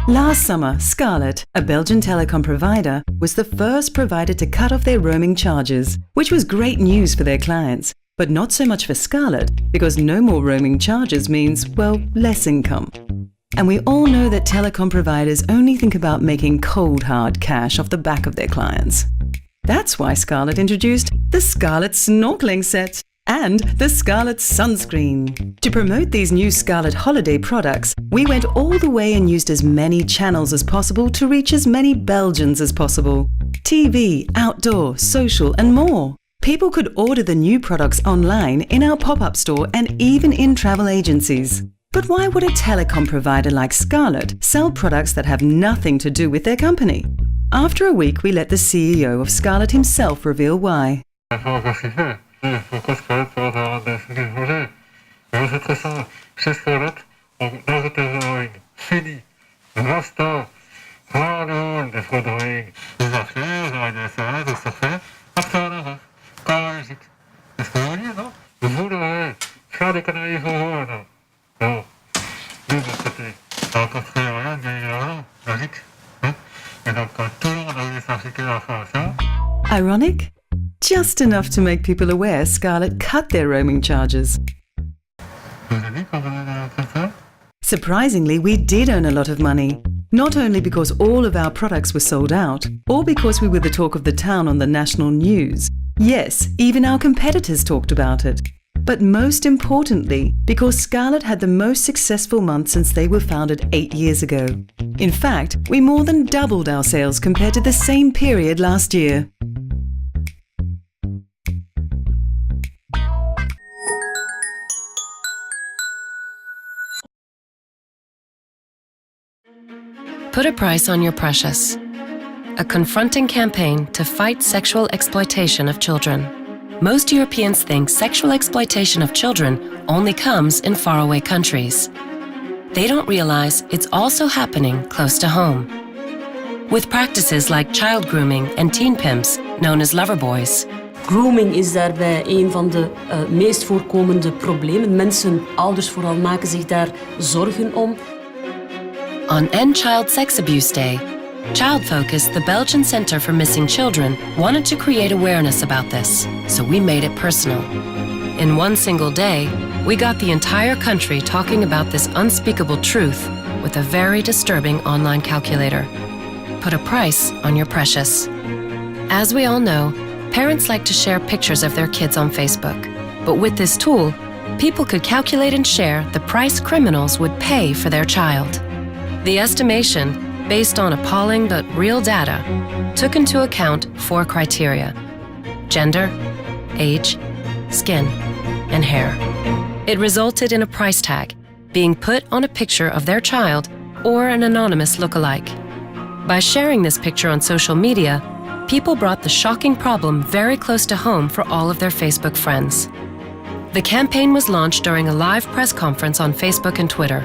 Last summer, Scarlet, a Belgian telecom provider, was the first provider to cut off their roaming charges, which was great news for their clients. But not so much for Scarlet, because no more roaming charges means, well, less income. And we all know that telecom providers only think about making cold hard cash off the back of their clients. That's why Scarlet introduced the Scarlet Snorkeling Set and the Scarlet Sunscreen. To promote these new Scarlet holiday products, we went all the way and used as many channels as possible to reach as many Belgians as possible. TV, outdoor, social and more. People could order the new products online, in our pop-up store and even in travel agencies. But why would a telecom provider like Scarlet sell products that have nothing to do with their company? After a week, we let the CEO of Scarlet himself reveal why. Ironic? Just enough to make people aware Scarlet cut their roaming charges. Surprisingly, we did earn a lot of money. Not only because all of our products were sold out, or because we were the talk of the town on the national news. Yes, even our competitors talked about it. But most importantly, because Scarlet had the most successful month since they were founded 8 years ago. In fact, we more than doubled our sales compared to the same period last year. Put a price on your precious. A confronting campaign to fight sexual exploitation of children. Most Europeans think sexual exploitation of children only comes in faraway countries. They don't realize it's also happening close to home. With practices like child grooming and teen pimps, known as loverboys. Grooming is daarbij een van de meest voorkomende problemen. Mensen, ouders vooral, maken zich daar zorgen om. On End Child Sex Abuse Day, Child Focus, the Belgian Center for Missing Children, wanted to create awareness about this, so we made it personal. In one single day, we got the entire country talking about this unspeakable truth with a very disturbing online calculator. Put a price on your precious. As we all know, parents like to share pictures of their kids on Facebook. But with this tool, people could calculate and share the price criminals would pay for their child. The estimation, based on appalling but real data, took into account 4 criteria: gender, age, skin, and hair. It resulted in a price tag being put on a picture of their child or an anonymous lookalike. By sharing this picture on social media, people brought the shocking problem very close to home for all of their Facebook friends. The campaign was launched during a live press conference on Facebook and Twitter.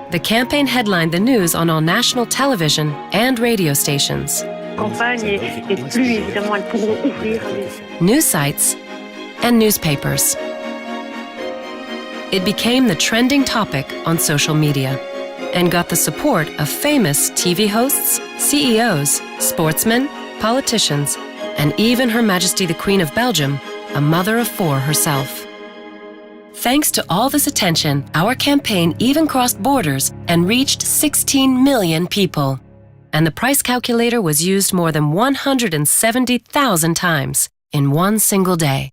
The campaign headlined the news on all national television and radio stations. News sites and newspapers. It became the trending topic on social media and got the support of famous TV hosts, CEOs, sportsmen, politicians, and even Her Majesty the Queen of Belgium, a mother of 4 herself. Thanks to all this attention, our campaign even crossed borders and reached 16 million people. And the price calculator was used more than 170,000 times in one single day.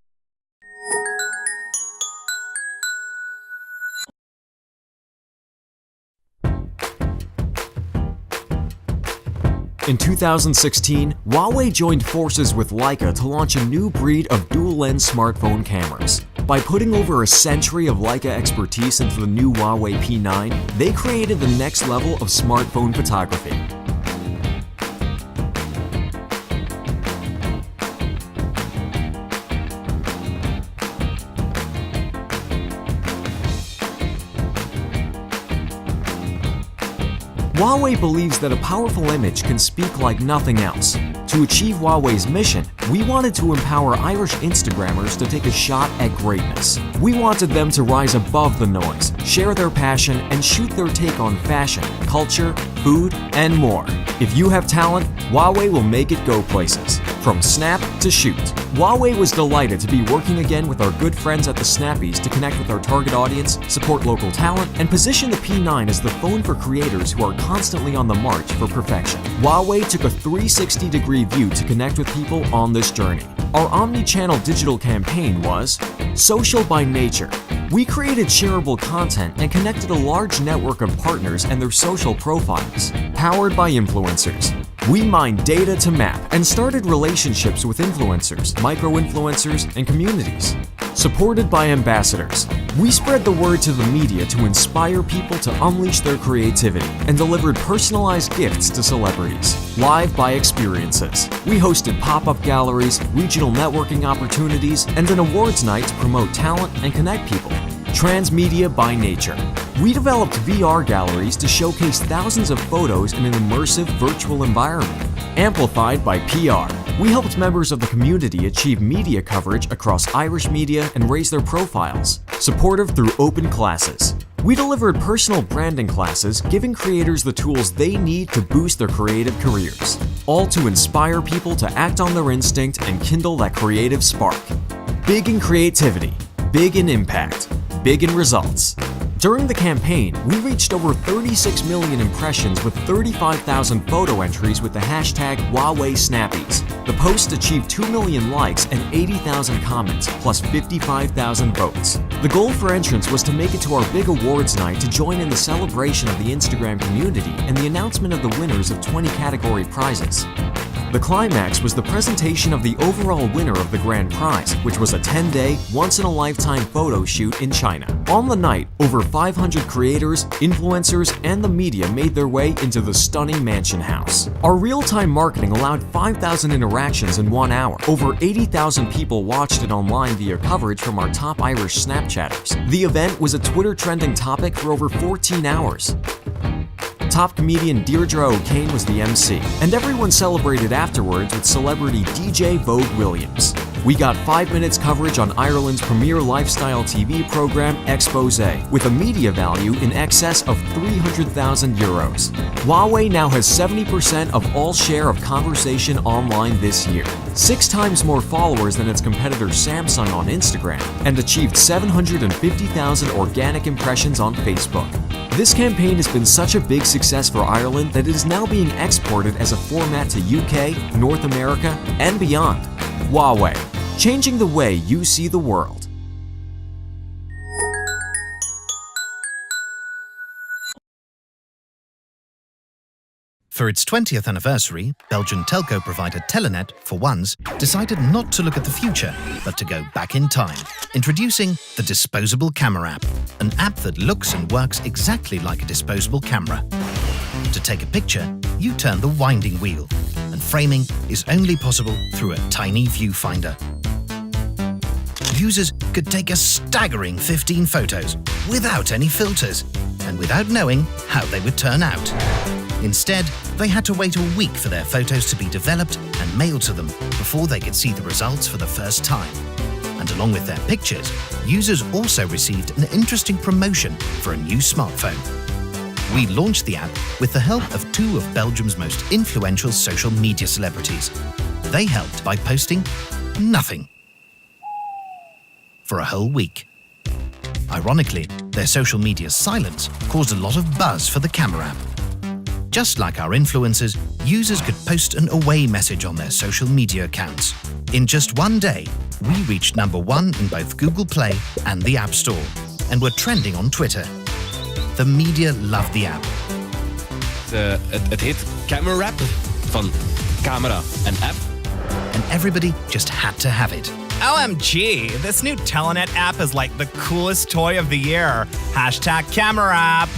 In 2016, Huawei joined forces with Leica to launch a new breed of dual-lens smartphone cameras. By putting over a century of Leica expertise into the new Huawei P9, they created the next level of smartphone photography. Huawei believes that a powerful image can speak like nothing else. To achieve Huawei's mission, we wanted to empower Irish Instagrammers to take a shot at greatness. We wanted them to rise above the noise, share their passion, and shoot their take on fashion, culture, food, and more. If you have talent, Huawei will make it go places. From snap to shoot. Huawei was delighted to be working again with our good friends at the Snappies to connect with our target audience, support local talent, and position the P9 as the phone for creators who are constantly on the march for perfection. Huawei took a 360-degree view to connect with people on this journey. Our omni-channel digital campaign was social by nature. We created shareable content and connected a large network of partners and their social profiles. Powered by influencers. We mined data to map and started relationships with influencers, micro-influencers, and communities. Supported by ambassadors. We spread the word to the media to inspire people to unleash their creativity and delivered personalized gifts to celebrities. Live by experiences. We hosted pop-up galleries, regional networking opportunities, and an awards night to promote talent and connect people. Transmedia by nature. We developed VR galleries to showcase thousands of photos in an immersive virtual environment. Amplified by PR. We helped members of the community achieve media coverage across Irish media and raise their profiles. Supportive through open classes. We delivered personal branding classes, giving creators the tools they need to boost their creative careers. All to inspire people to act on their instinct and kindle that creative spark. Big in creativity. Big in impact. Big in results. During the campaign, we reached over 36 million impressions with 35,000 photo entries with the hashtag #HuaweiSnappies. The post achieved 2 million likes and 80,000 comments, plus 55,000 votes. The goal for entrants was to make it to our big awards night to join in the celebration of the Instagram community and the announcement of the winners of 20 category prizes. The climax was the presentation of the overall winner of the grand prize, which was a 10-day, once-in-a-lifetime photo shoot in China. On the night, over 500 creators, influencers, and the media made their way into the stunning mansion house. Our real-time marketing allowed 5,000 interactions in 1 hour. Over 80,000 people watched it online via coverage from our top Irish Snapchatters. The event was a Twitter trending topic for over 14 hours. Top comedian Deirdre O'Kane was the MC, and everyone celebrated afterwards with celebrity DJ Vogue Williams. We got 5 minutes coverage on Ireland's premier lifestyle TV program Expose, with a media value in excess of €300,000. Huawei now has 70% of all share of conversation online this year, 6 times more followers than its competitor Samsung on Instagram, and achieved 750,000 organic impressions on Facebook. This campaign has been such a big success for Ireland that it is now being exported as a format to UK, North America, and beyond. Huawei, changing the way you see the world. For its 20th anniversary, Belgian telco provider Telenet, for once, decided not to look at the future, but to go back in time. Introducing the Disposable Camera app, an app that looks and works exactly like a disposable camera. To take a picture, you turn the winding wheel, and framing is only possible through a tiny viewfinder. Users could take a staggering 15 photos without any filters, and without knowing how they would turn out. Instead, they had to wait a week for their photos to be developed and mailed to them before they could see the results for the first time. And along with their pictures, users also received an interesting promotion for a new smartphone. We launched the app with the help of 2 of Belgium's most influential social media celebrities. They helped by posting nothing for a whole week. Ironically, their social media silence caused a lot of buzz for the camera app. Just like our influencers, users could post an away message on their social media accounts. In just 1 day, we reached #1 in both Google Play and the App Store, and were trending on Twitter. The media loved the app. Het heet Camera App, van camera en app. And everybody just had to have it. OMG, this new Telenet app is like the coolest toy of the year. #Camera App.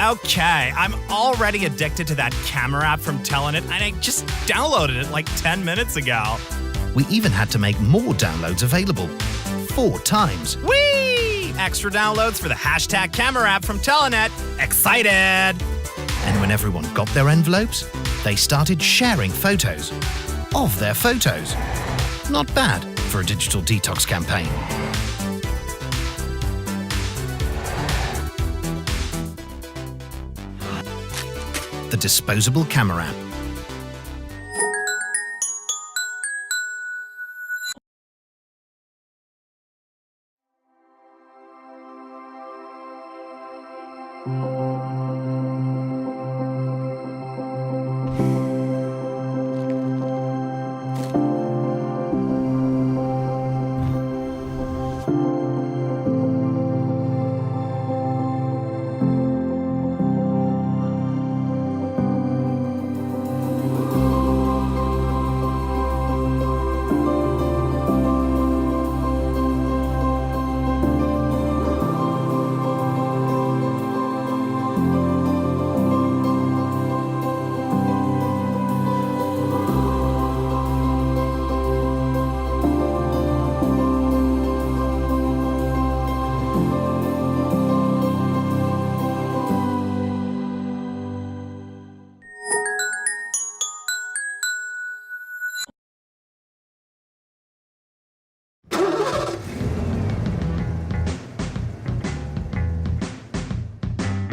Okay, I'm already addicted to that camera app from Telenet, and I just downloaded it like 10 minutes ago. We even had to make more downloads available. 4 times. Whee! Extra downloads for the #Camera App from Telenet. Excited! And when everyone got their envelopes, they started sharing photos of their photos. Not bad for a digital detox campaign. the disposable camera app.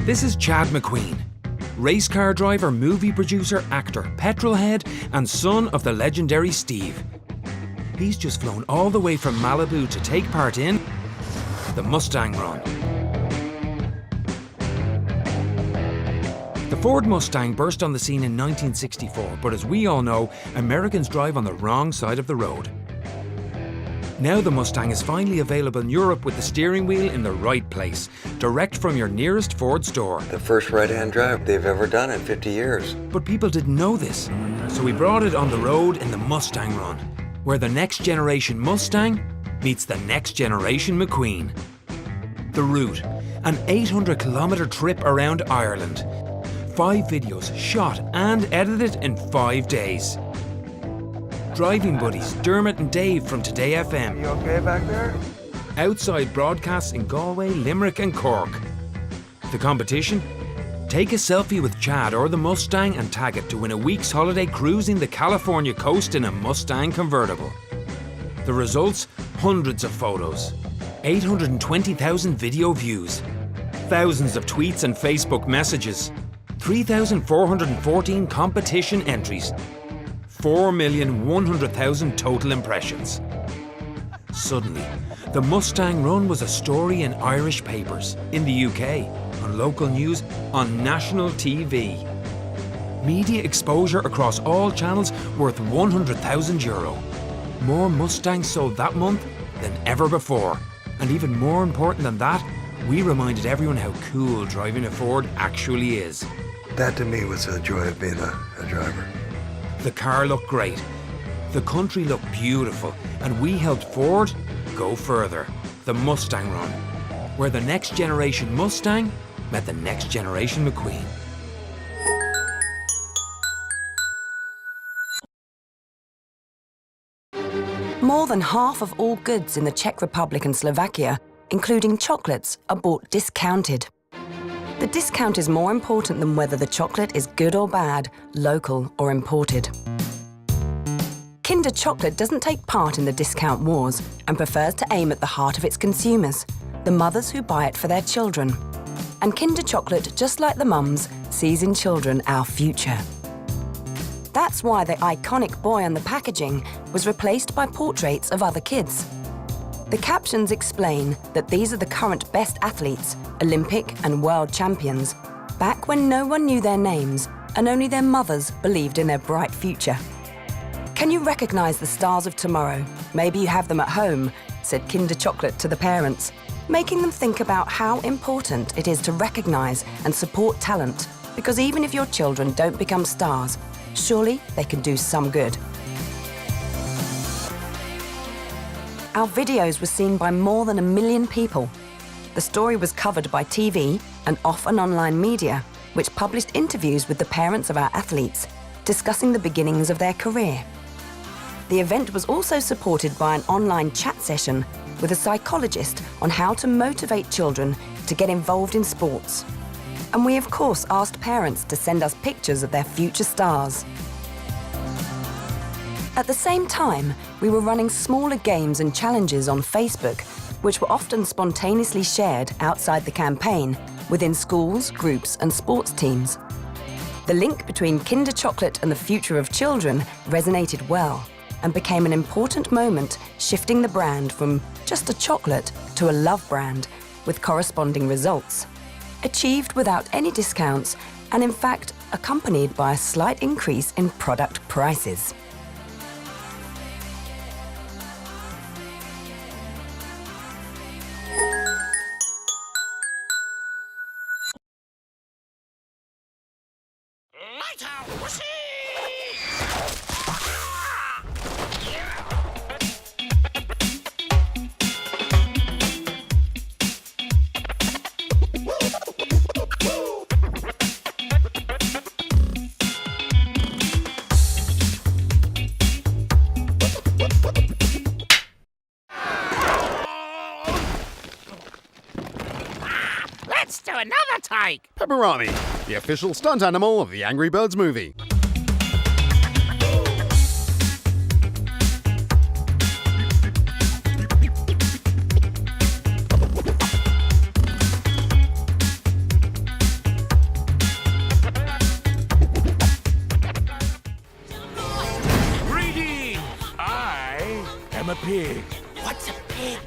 This is Chad McQueen, race car driver, movie producer, actor, petrolhead, and son of the legendary Steve. He's just flown all the way from Malibu to take part in the Mustang Run. The Ford Mustang burst on the scene in 1964, but as we all know, Americans drive on the wrong side of the road. Now the Mustang is finally available in Europe with the steering wheel in the right place, direct from your nearest Ford store. The first right-hand drive they've ever done in 50 years. But people didn't know this, so we brought it on the road in the Mustang Run, where the next generation Mustang meets the next generation McQueen. The route, an 800-kilometre trip around Ireland. 5 videos shot and edited in 5 days. Driving buddies Dermot and Dave from Today FM. You okay back there? Outside broadcasts in Galway, Limerick and Cork. The competition? Take a selfie with Chad or the Mustang and tag it to win a week's holiday cruising the California coast in a Mustang convertible. The results? Hundreds of photos. 820,000 video views. Thousands of tweets and Facebook messages. 3,414 competition entries. 4,100,000 total impressions. Suddenly, the Mustang Run was a story in Irish papers, in the UK, on local news, on national TV. Media exposure across all channels worth €100,000. More Mustangs sold that month than ever before. And even more important than that, we reminded everyone how cool driving a Ford actually is. That to me was the joy of being a driver. The car looked great, the country looked beautiful, and we helped Ford go further. The Mustang Run, where the next generation Mustang met the next generation McQueen. More than half of all goods in the Czech Republic and Slovakia, including chocolates, are bought discounted. The discount is more important than whether the chocolate is good or bad, local or imported. Kinder Chocolate doesn't take part in the discount wars and prefers to aim at the heart of its consumers, the mothers who buy it for their children. And Kinder Chocolate, just like the mums, sees in children our future. That's why the iconic boy on the packaging was replaced by portraits of other kids. The captions explain that these are the current best athletes, Olympic and world champions, back when no one knew their names and only their mothers believed in their bright future. Can you recognise the stars of tomorrow? Maybe you have them at home, said Kinder Chocolate to the parents, making them think about how important it is to recognise and support talent, because even if your children don't become stars, surely they can do some good. Our videos were seen by more than 1 million people. The story was covered by TV and off and online media, which published interviews with the parents of our athletes, discussing the beginnings of their career. The event was also supported by an online chat session with a psychologist on how to motivate children to get involved in sports. And we of course asked parents to send us pictures of their future stars. At the same time, we were running smaller games and challenges on Facebook, which were often spontaneously shared outside the campaign, within schools, groups and sports teams. The link between Kinder Chocolate and the future of children resonated well and became an important moment, shifting the brand from just a chocolate to a love brand with corresponding results, achieved without any discounts and in fact accompanied by a slight increase in product prices. Let's do another take! Pepperoni, the official stunt animal of the Angry Birds movie. Greetings! I am a pig. What's a pig?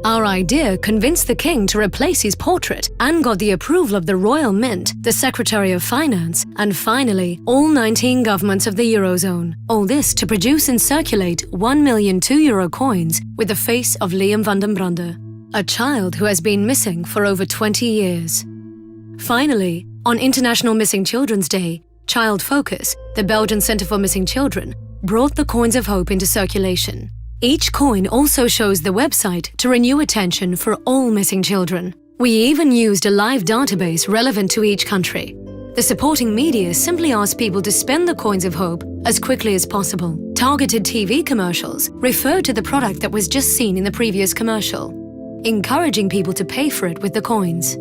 Our idea convinced the king to replace his portrait and got the approval of the Royal Mint, the Secretary of Finance, and finally, all 19 governments of the Eurozone. All this to produce and circulate 1 million €2 coins with the face of Liam van den Brande, a child who has been missing for over 20 years. Finally, on International Missing Children's Day, Child Focus, the Belgian Centre for Missing Children, brought the Coins of Hope into circulation. Each coin also shows the website to renew attention for all missing children. We even used a live database relevant to each country. The supporting media simply asked people to spend the Coins of Hope as quickly as possible. Targeted TV commercials referred to the product that was just seen in the previous commercial, encouraging people to pay for it with the coins.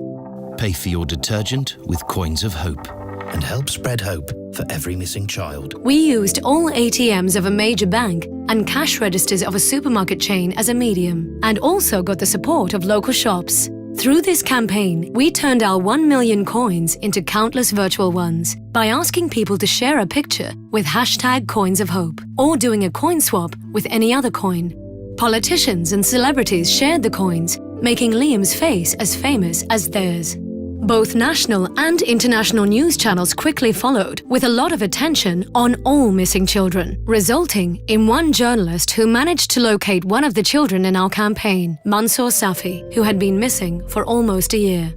Pay for your detergent with Coins of Hope and help spread hope for every missing child. We used all ATMs of a major bank and cash registers of a supermarket chain as a medium, and also got the support of local shops. Through this campaign, we turned our 1 million coins into countless virtual ones by asking people to share a picture with hashtag Coins of Hope or doing a coin swap with any other coin. Politicians and celebrities shared the coins, making Liam's face as famous as theirs. Both national and international news channels quickly followed, with a lot of attention on all missing children, resulting in one journalist who managed to locate one of the children in our campaign, Mansour Safi, who had been missing for almost a year.